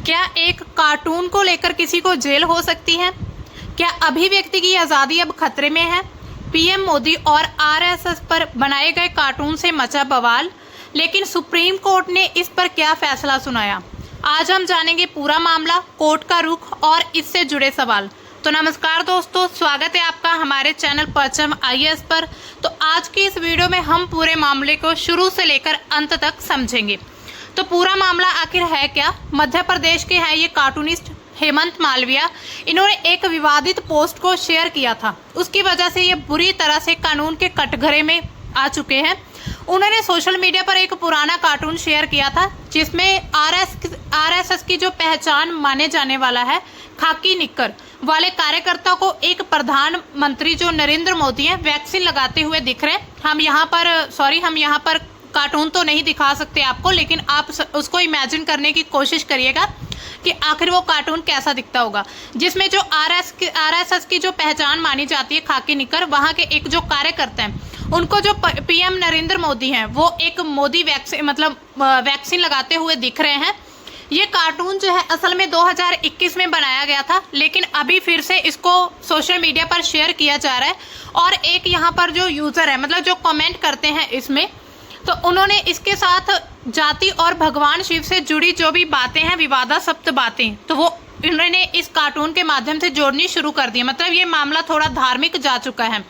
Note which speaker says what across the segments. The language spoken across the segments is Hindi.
Speaker 1: क्या एक कार्टून को लेकर किसी को जेल हो सकती है? क्या अभिव्यक्ति की आज़ादी अब खतरे में है? पीएम मोदी और आरएसएस पर बनाए गए कार्टून से मचा बवाल, लेकिन सुप्रीम कोर्ट ने इस पर क्या फैसला सुनाया? आज हम जानेंगे पूरा मामला, कोर्ट का रुख और इससे जुड़े सवाल। तो नमस्कार दोस्तों, स्वागत है आपका हमारे चैनल परचम आईएएस पर। तो आज की इस वीडियो में हम पूरे मामले को शुरू से लेकर अंत तक समझेंगे। तो पूरा मामला आखिर है क्या? मध्य प्रदेश के हैं ये कार्टूनिस्ट हेमंत मालविया। इन्होंने एक विवादित पोस्ट को शेयर किया था, उसकी वजह से ये बुरी तरह से कानून के कटघरे में आ चुके हैं। उन्होंने सोशल मीडिया पर एक पुराना कार्टून शेयर किया था जिसमें आरएसएस की जो पहचान माने जाने वाला है, खाकी निक्कर वाले कार्यकर्ता को एक प्रधानमंत्री जो नरेंद्र मोदी हैं वैक्सीन लगाते हुए दिख रहे हैं। हम यहाँ पर कार्टून तो नहीं दिखा सकते आपको, लेकिन आप उसको इमेजिन करने की कोशिश करिएगा कि आखिर वो कार्टून कैसा दिखता होगा, जिसमें जो आरएसएस की जो पहचान मानी जाती है खाकी निक्कर, वहाँ के एक जो कार्यकर्ता हैं उनको जो पीएम नरेंद्र मोदी हैं वो एक मोदी वैक्सीन लगाते हुए दिख रहे हैं। ये कार्टून जो है असल में 2021 में बनाया गया था, लेकिन अभी फिर से इसको सोशल मीडिया पर शेयर किया जा रहा है। और एक यहाँ पर जो यूजर है, जो कमेंट करते हैं इसमें, तो उन्होंने इसके साथ जाति और भगवान शिव से जुड़ी जो भी बातें हैं, विवादास्पद बातें, तो वो इन्होंने इस कार्टून के माध्यम से जोड़नी शुरू कर दी। मतलब ये मामला थोड़ा धार्मिक जा चुका है।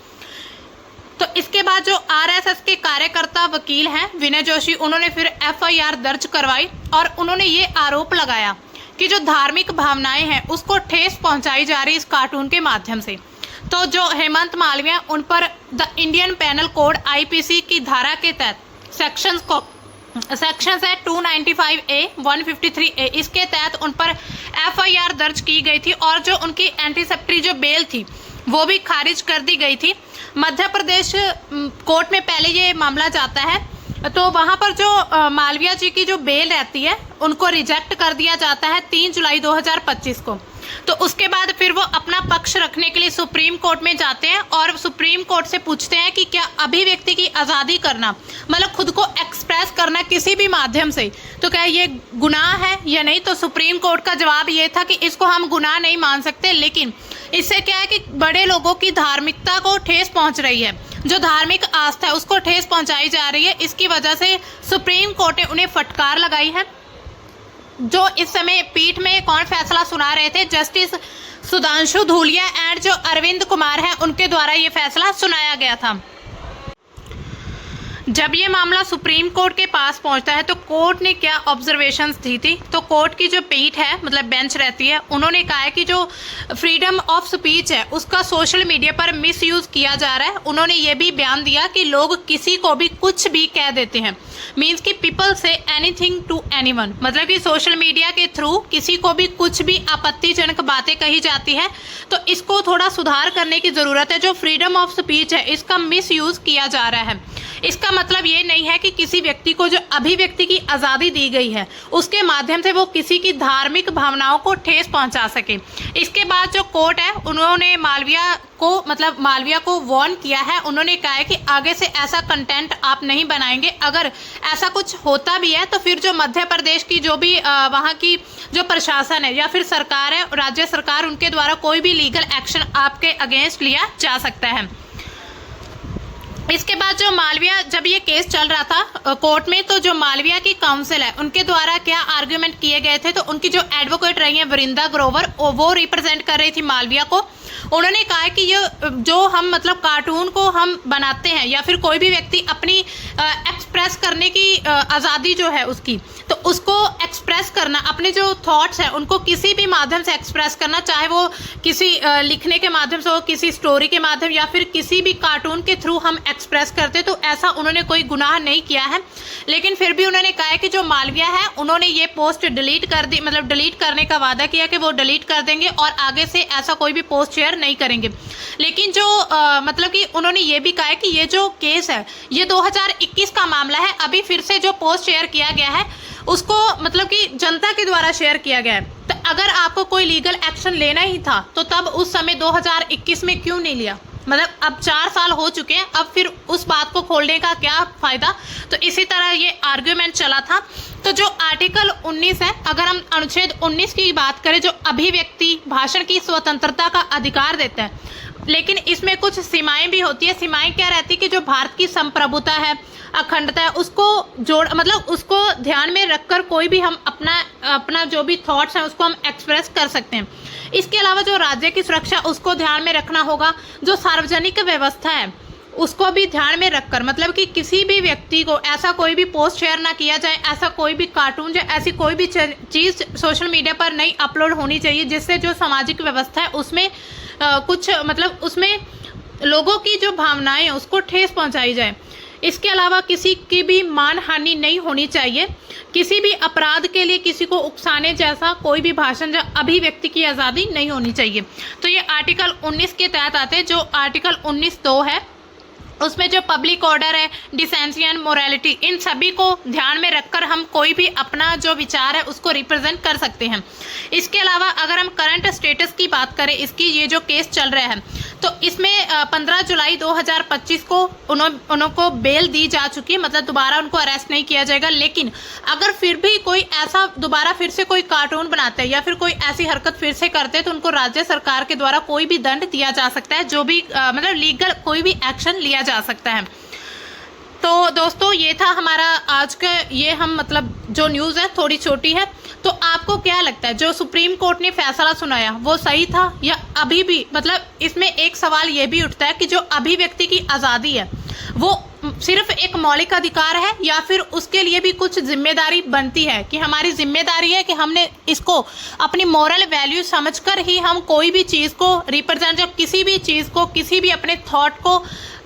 Speaker 1: तो इसके बाद जो आरएसएस के कार्यकर्ता वकील हैं विनय जोशी, उन्होंने फिर एफआईआर दर्ज करवाई और उन्होंने ये आरोप लगाया कि जो धार्मिक भावनाएं हैं उसको ठेस पहुंचाई जा रही इस कार्टून के माध्यम से। तो जो हेमंत मालविया, उन पर the Indian Penal Code IPC की धारा के तहत सेक्शन है 295A 153A, इसके तहत उन पर एफआईआर दर्ज की गई थी और जो उनकी एंटीसेप्टरी जो बेल थी वो भी खारिज कर दी गई थी। मध्य प्रदेश कोर्ट में पहले ये मामला जाता है, तो वहां पर जो मालविया जी की जो बेल रहती है उनको रिजेक्ट कर दिया जाता है 3 जुलाई 2025 को। तो उसके बाद फिर वो अपना पक्ष रखने के लिए सुप्रीम कोर्ट में जाते हैं और सुप्रीम कोर्ट से पूछते हैं कि क्या अभिव्यक्ति की आज़ादी करना, खुद को एक्सप्रेस करना किसी भी माध्यम से, तो क्या ये गुनाह है या नहीं? तो सुप्रीम कोर्ट का जवाब ये था कि इसको हम गुनाह नहीं मान सकते, लेकिन इससे क्या है कि बड़े लोगों की धार्मिकता को ठेस पहुंच रही है, जो धार्मिक आस्था है उसको ठेस पहुंचाई जा रही है। इसकी वजह से सुप्रीम कोर्ट ने उन्हें फटकार लगाई है। जो इस समय पीठ में कौन फैसला सुना रहे थे, जस्टिस सुधांशु धूलिया एंड जो अरविंद कुमार हैं, उनके द्वारा ये फैसला सुनाया गया था। जब ये मामला सुप्रीम कोर्ट के पास पहुंचता है तो कोर्ट ने क्या ऑब्जर्वेशंस दी थी? तो कोर्ट की जो पीठ है, बेंच रहती है, उन्होंने कहा है कि जो फ्रीडम ऑफ स्पीच है उसका सोशल मीडिया पर मिसयूज किया जा रहा है। उन्होंने ये भी बयान दिया कि लोग किसी को भी कुछ भी कह देते हैं, मीन्स कि people say anything to anyone, मतलब कि सोशल मीडिया के थ्रू किसी को भी कुछ भी आपत्तिजनक बातें कही जाती है। तो इसको थोड़ा सुधार करने की जरूरत है। जो फ्रीडम ऑफ स्पीच है इसका मिसयूज किया जा रहा है। इसका मतलब ये नहीं है कि किसी व्यक्ति को जो अभिव्यक्ति की आज़ादी दी गई है उसके माध्यम से वो किसी की धार्मिक भावनाओं को ठेस पहुंचा सके। इसके बाद जो कोर्ट है उन्होंने मालविया को वार्न किया है। उन्होंने कहा है कि आगे से ऐसा कंटेंट आप नहीं बनाएंगे। अगर ऐसा कुछ होता भी है तो फिर जो मध्य प्रदेश की जो भी वहाँ की जो प्रशासन है या फिर सरकार है, राज्य सरकार, उनके द्वारा कोई भी लीगल एक्शन आपके अगेंस्ट लिया जा सकता है। इसके बाद जो मालविया, जब ये केस चल रहा था कोर्ट में, तो जो मालविया की काउंसिल है उनके द्वारा क्या आर्ग्यूमेंट किए गए थे, तो उनकी जो एडवोकेट रही है वृंदा ग्रोवर, वो रिप्रेजेंट कर रही थी मालविया को। उन्होंने कहा कि ये जो हम कार्टून को हम बनाते हैं या फिर कोई भी व्यक्ति अपनी एक्सप्रेस करने की आज़ादी जो है उसकी, तो उसको एक्सप्रेस करना, अपने जो थॉट्स हैं उनको किसी भी माध्यम से एक्सप्रेस करना, चाहे वो किसी लिखने के माध्यम से हो, किसी स्टोरी के माध्यम या फिर किसी भी कार्टून के थ्रू हम एक्सप्रेस करते, तो ऐसा उन्होंने कोई गुनाह नहीं किया है। लेकिन फिर भी उन्होंने कहा है कि जो मालविया है उन्होंने ये पोस्ट डिलीट कर दी, डिलीट करने का वादा किया कि वो डिलीट कर देंगे और आगे से ऐसा कोई भी पोस्ट शेयर नहीं करेंगे। लेकिन जो कि उन्होंने ये भी कहा है कि ये जो केस है ये 2021 का मामला है। अभी फिर से जो पोस्ट शेयर किया गया है उसको कि जनता के द्वारा शेयर किया गया है। तो अगर आपको कोई लीगल एक्शन लेना ही था तो तब उस समय 2021 में क्यों नहीं लिया? मतलब अब 4 साल हो चुके हैं, अब फिर उस बात को खोलने का क्या फायदा। तो इसी तरह ये आर्ग्यूमेंट चला था। तो जो आर्टिकल 19 है, अगर हम अनुच्छेद 19 की बात करें, जो अभिव्यक्ति भाषण की स्वतंत्रता का अधिकार देता है, लेकिन इसमें कुछ सीमाएं भी होती है। सीमाएं क्या रहती है कि जो भारत की संप्रभुता है, अखंडता है, उसको मतलब उसको ध्यान में रखकर कोई भी हम अपना जो भी थॉट्स हैं उसको हम एक्सप्रेस कर सकते हैं। इसके अलावा जो राज्य की सुरक्षा, उसको ध्यान में रखना होगा। जो सार्वजनिक व्यवस्था है उसको भी ध्यान में रखकर, मतलब कि किसी भी व्यक्ति को ऐसा कोई भी पोस्ट शेयर ना किया जाए, ऐसा कोई भी कार्टून या ऐसी कोई भी चीज़ सोशल मीडिया पर नहीं अपलोड होनी चाहिए जिससे जो सामाजिक व्यवस्था है उसमें कुछ मतलब उसमें लोगों की जो भावनाएं हैं उसको ठेस पहुंचाई जाए। इसके अलावा किसी की भी मान हानि नहीं होनी चाहिए। किसी भी अपराध के लिए किसी को उकसाने जैसा कोई भी भाषण या अभिव्यक्ति की आज़ादी नहीं होनी चाहिए। तो ये आर्टिकल 19 के तहत आते हैं। जो आर्टिकल 19(2) है उसमें जो पब्लिक ऑर्डर है, डिसेंसी एंड मोरालिटी, इन सभी को ध्यान में रखकर हम कोई भी अपना जो विचार है उसको रिप्रेजेंट कर सकते हैं। इसके अलावा अगर हम करंट स्टेटस की बात करें, इसकी ये जो केस चल रहा है, तो इसमें 15 जुलाई 2025 को उनको बेल दी जा चुकी है, मतलब दोबारा उनको अरेस्ट नहीं किया जाएगा। लेकिन अगर फिर भी कोई ऐसा दोबारा फिर से कोई कार्टून बनाते हैं या फिर कोई ऐसी हरकत फिर से करते हैं तो उनको राज्य सरकार के द्वारा कोई भी दंड दिया जा सकता है, जो भी मतलब लीगल कोई भी एक्शन लिया जा सकता है। तो दोस्तों ये था हमारा आज का, ये हम मतलब जो न्यूज़ है थोड़ी छोटी है। तो आपको क्या लगता है जो सुप्रीम कोर्ट ने फैसला सुनाया वो सही था या अभी भी, मतलब इसमें एक सवाल ये भी उठता है कि जो अभिव्यक्ति की आज़ादी है वो सिर्फ एक मौलिक अधिकार है या फिर उसके लिए भी कुछ जिम्मेदारी बनती है, कि हमारी जिम्मेदारी है कि हमने इसको अपनी मोरल वैल्यू समझकर ही हम कोई भी चीज़ को रिप्रेजेंट, जो किसी भी चीज़ को, किसी भी अपने थॉट को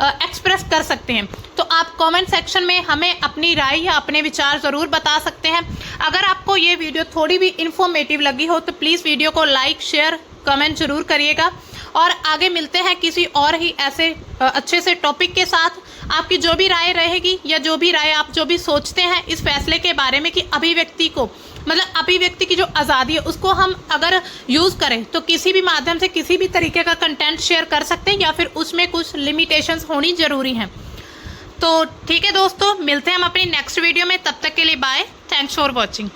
Speaker 1: एक्सप्रेस कर सकते हैं। तो आप कमेंट सेक्शन में हमें अपनी राय या अपने विचार ज़रूर बता सकते हैं। अगर आपको ये वीडियो थोड़ी भी इंफॉर्मेटिव लगी हो तो प्लीज़ वीडियो को लाइक, शेयर, कमेंट जरूर करिएगा। और आगे मिलते हैं किसी और ही ऐसे अच्छे से टॉपिक के साथ। आपकी जो भी राय रहेगी या जो भी राय आप जो भी सोचते हैं इस फैसले के बारे में कि अभिव्यक्ति को, मतलब अभिव्यक्ति की जो आज़ादी है उसको हम अगर यूज़ करें तो किसी भी माध्यम से किसी भी तरीके का कंटेंट शेयर कर सकते हैं या फिर उसमें कुछ लिमिटेशंस होनी ज़रूरी हैं। तो ठीक है दोस्तों, मिलते हैं हम अपनी नेक्स्ट वीडियो में। तब तक के लिए बाय, थैंक्स फॉर वॉचिंग।